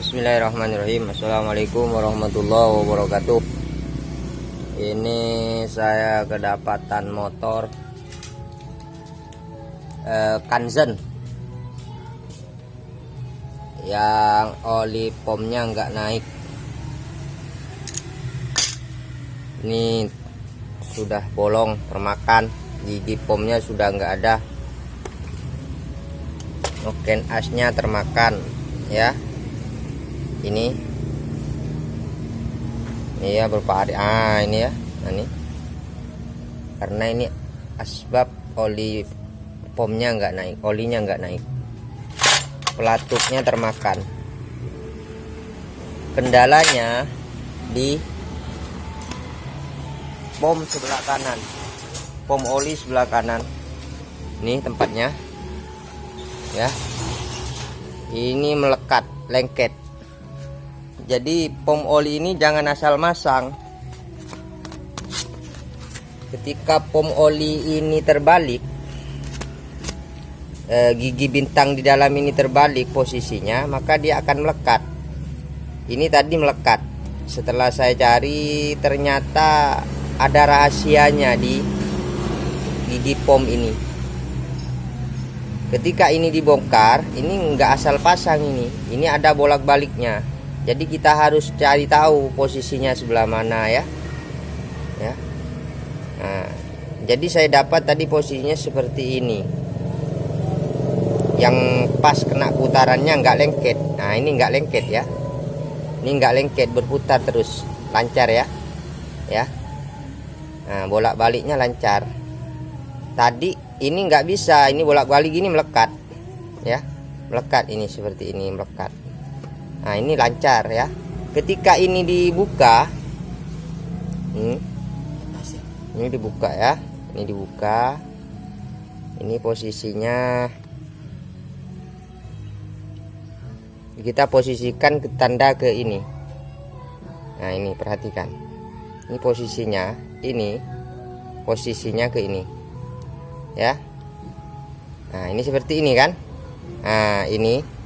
Bismillahirrahmanirrahim. Assalamualaikum warahmatullahi wabarakatuh. Ini saya kedapatan motor Kanzen yang oli pomnya nggak naik. Ini sudah bolong, termakan, gigi pomnya sudah nggak ada, noken asnya termakan ya. Ini ya beberapa hari ini ya, ini karena ini asbab oli pomnya nggak naik, olinya nggak naik, pelatupnya termakan. Kendalanya di pom sebelah kanan, pom oli sebelah kanan. Ini tempatnya ya, ini melekat, lengket. Jadi pom oli ini jangan asal masang. Ketika pom oli ini terbalik, gigi bintang di dalam ini terbalik posisinya, maka dia akan melekat. Ini tadi melekat. Setelah saya cari, ternyata ada rahasianya di gigi pom ini. Ketika ini dibongkar, ini enggak asal pasang ini ada bolak-baliknya. Jadi kita harus cari tahu posisinya sebelah mana ya. Nah, jadi saya dapat tadi posisinya seperti ini. Yang pas kena putarannya nggak lengket. Nah, ini nggak lengket ya. Ini nggak lengket, berputar terus, lancar ya. Nah, bolak-baliknya lancar. Tadi ini nggak bisa, ini bolak-balik gini melekat ya. Melekat ini seperti ini, melekat. Nah, ini lancar ya. Ketika ini dibuka, ini dibuka ya, ini dibuka, ini posisinya kita posisikan ke tanda ke ini. Nah, ini perhatikan, ini posisinya, ini posisinya ke ini ya. Nah, ini seperti ini kan. Nah, ini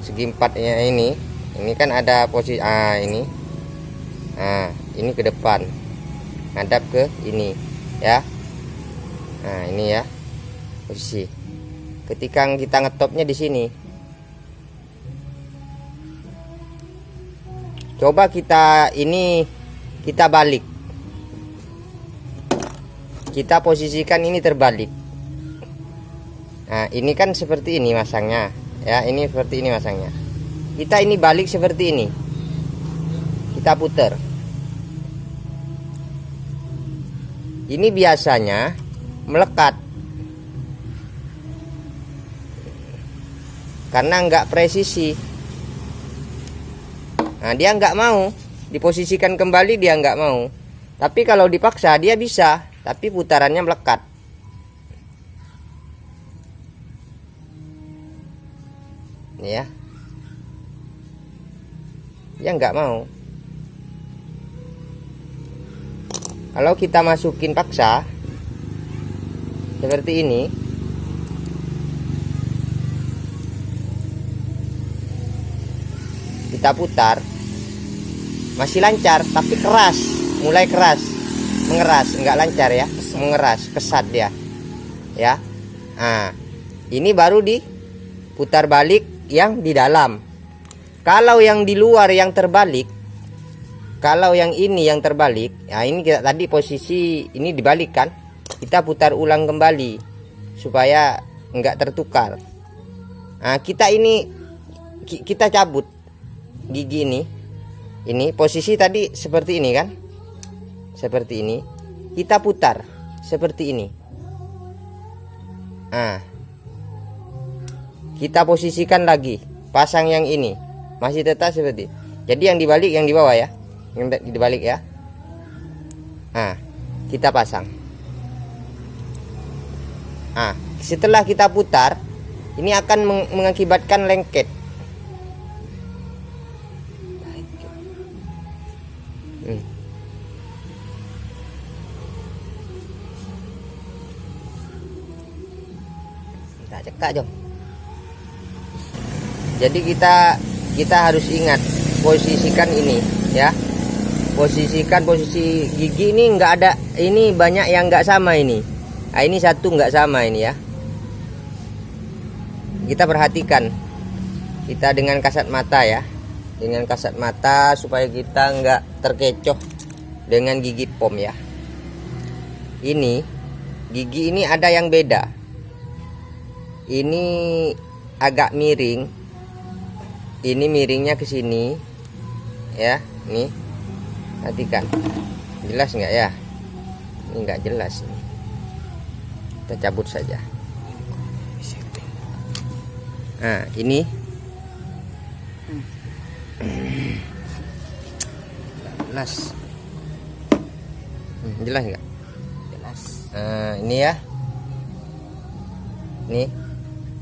segi empatnya ini kan ada posisi ini. Nah, ini ke depan, ngadap ke ini ya. Nah, ini ya posisi. Ketika kita ngetopnya di sini, coba kita balik, kita posisikan ini terbalik. Nah, ini kan seperti ini masangnya ya, ini seperti ini masangnya. Kita ini balik seperti ini, kita putar. Ini biasanya melekat karena nggak presisi. Nah, dia nggak mau diposisikan kembali, dia nggak mau. Tapi kalau dipaksa dia bisa, tapi putarannya melekat. Ya, dia nggak mau. Kalau kita masukin paksa seperti ini, kita putar, masih lancar, tapi keras, mulai keras, mengeras, nggak lancar ya, mengeras, kesat dia ya. Nah, ini baru diputar balik yang di dalam. Kalau yang di luar yang terbalik, kalau yang ini yang terbalik, ya ini kita tadi posisi ini dibalik kan, kita putar ulang kembali supaya enggak tertukar. Nah, kita cabut gigi ini posisi tadi seperti ini kan, seperti ini, kita putar seperti ini. Nah, kita posisikan lagi, pasang yang ini masih tetap seperti. Jadi yang dibalik, yang di bawah ya, yang dibalik ya. Nah, kita pasang. Nah, setelah kita putar, ini akan mengakibatkan lengket. Kita cekak jom. Jadi kita harus ingat posisikan ini ya. Posisikan posisi gigi ini nggak ada, ini banyak yang nggak sama ini. Nah, ini satu nggak sama ini ya. Kita perhatikan, kita dengan kasat mata ya, dengan kasat mata supaya kita nggak terkecoh dengan gigi pom ya. Ini gigi ini ada yang beda. Ini agak miring. Ini miringnya ke sini ya, nih. Perhatikan. Jelas nggak ya? Ini nggak jelas ini. Kita cabut saja. Nah, ini jelas. Jelas nggak? Jelas. Nah, ini ya. Nih.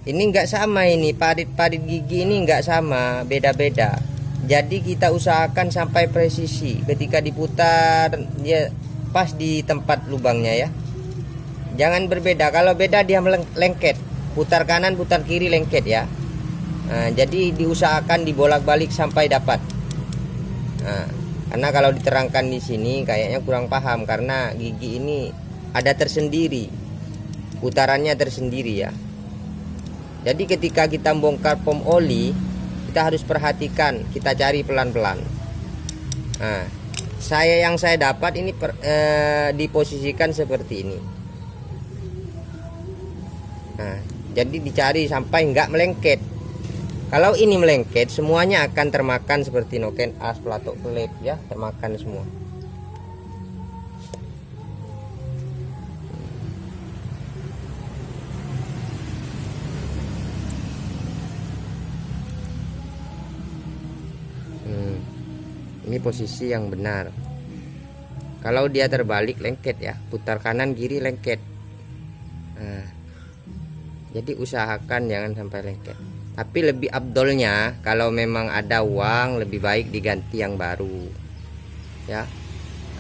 Ini nggak sama ini, parit-parit gigi ini nggak sama, beda-beda. Jadi kita usahakan sampai presisi. Ketika diputar dia pas di tempat lubangnya ya. Jangan berbeda. Kalau beda dia lengket. Putar kanan, putar kiri lengket ya. Nah, jadi diusahakan dibolak-balik sampai dapat. Nah, karena kalau diterangkan di sini kayaknya kurang paham karena gigi ini ada tersendiri. Putarannya tersendiri ya. Jadi ketika kita bongkar pom oli, kita harus perhatikan, kita cari pelan-pelan. Nah, yang saya dapat ini diposisikan seperti ini. Nah, jadi dicari sampai nggak melengket. Kalau ini melengket, semuanya akan termakan seperti noken as, pelatuk kelip ya, termakan semua. Ini posisi yang benar. Kalau dia terbalik lengket ya, putar kanan kiri lengket. Nah, jadi usahakan jangan sampai lengket. Tapi lebih abdolnya kalau memang ada uang lebih baik diganti yang baru ya.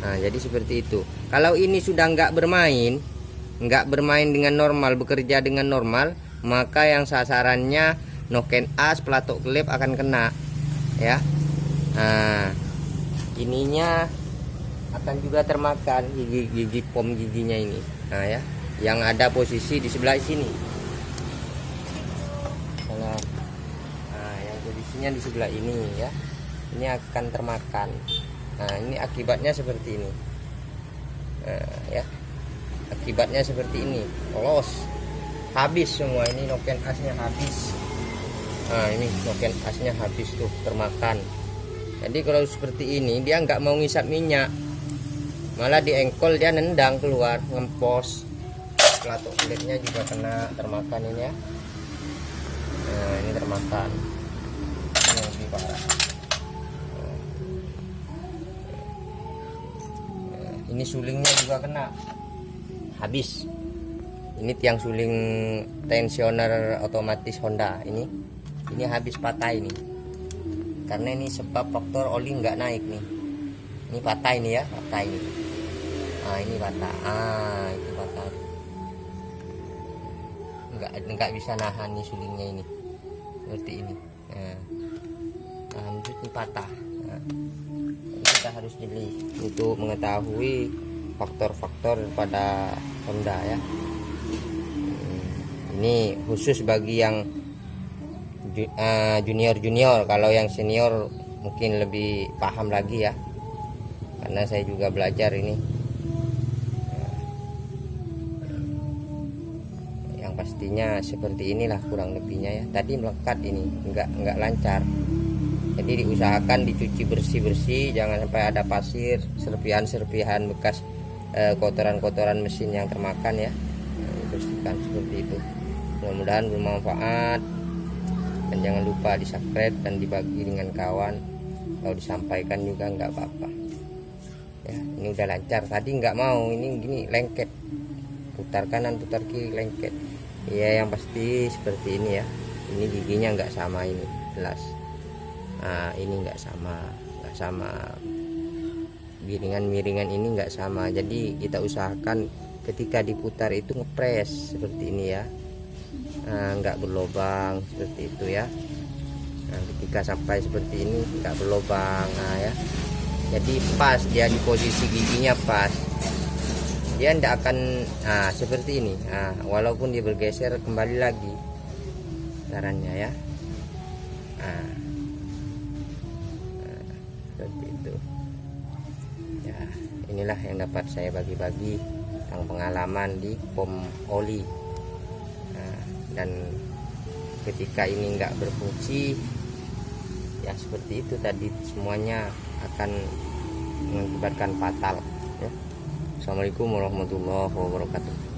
Nah, jadi seperti itu. Kalau ini sudah nggak bermain dengan normal, bekerja dengan normal, maka yang sasarannya noken as, pelatuk kelip akan kena ya. Nah, ininya akan juga termakan gigi pom giginya ini. Nah ya, yang ada posisi di sebelah sini. Nah, yang posisinya di sebelah ini ya, ini akan termakan. Nah, ini akibatnya seperti ini. Nah, ya, akibatnya seperti ini, lolos, habis semua. Ini noken asnya habis. Nah, ini noken asnya habis tuh, termakan. Jadi kalau seperti ini dia nggak mau ngisap minyak, malah di engkol dia nendang keluar, ngempos. Pelatuk kulitnya juga kena, termakan ini ya. Nah, ini termakan. Ini yang lebih parah. Nah, ini sulingnya juga kena, habis. Ini tiang suling tensioner otomatis Honda ini habis, patah ini. Karena ini sebab faktor oli nggak naik nih. Ini patah ini ya, patah ini. Ah, ini patah. Ah, itu patah. Nggak bisa nahan nih sulingnya ini. Seperti ini. Nah, lanjut ini patah. Nah, kita harus jeli untuk mengetahui faktor-faktor pada Honda ya. Ini khusus bagi yang junior. Kalau yang senior mungkin lebih paham lagi ya, karena saya juga belajar ini. Yang pastinya seperti inilah kurang lebihnya ya. Tadi melekat ini, nggak lancar. Jadi diusahakan dicuci bersih, jangan sampai ada pasir, serpihan bekas kotoran mesin yang termakan ya. Dibersihkan seperti itu. Mudah-mudahan bermanfaat. Dan jangan lupa di subscribe dan dibagi dengan kawan. Kalau disampaikan juga nggak apa-apa ya. Ini udah lancar, tadi nggak mau, ini gini lengket, putar kanan putar kiri lengket ya. Yang pasti seperti ini ya. Ini giginya nggak sama, ini jelas. Nah, ini nggak sama miringan ini nggak sama. Jadi kita usahakan ketika diputar itu ngepres seperti ini ya. Nah, nggak berlobang seperti itu ya. Nah, ketika sampai seperti ini nggak berlubang, nah ya, jadi pas dia di posisi giginya pas, dia tidak akan seperti ini. Nah, walaupun dia bergeser kembali lagi caranya ya. Nah, seperti itu ya. Inilah yang dapat saya bagi-bagi tentang pengalaman di pom oli. Nah, dan ketika ini nggak berfungsi ya seperti itu tadi, semuanya akan mengakibatkan fatal ya. Assalamualaikum warahmatullahi wabarakatuh.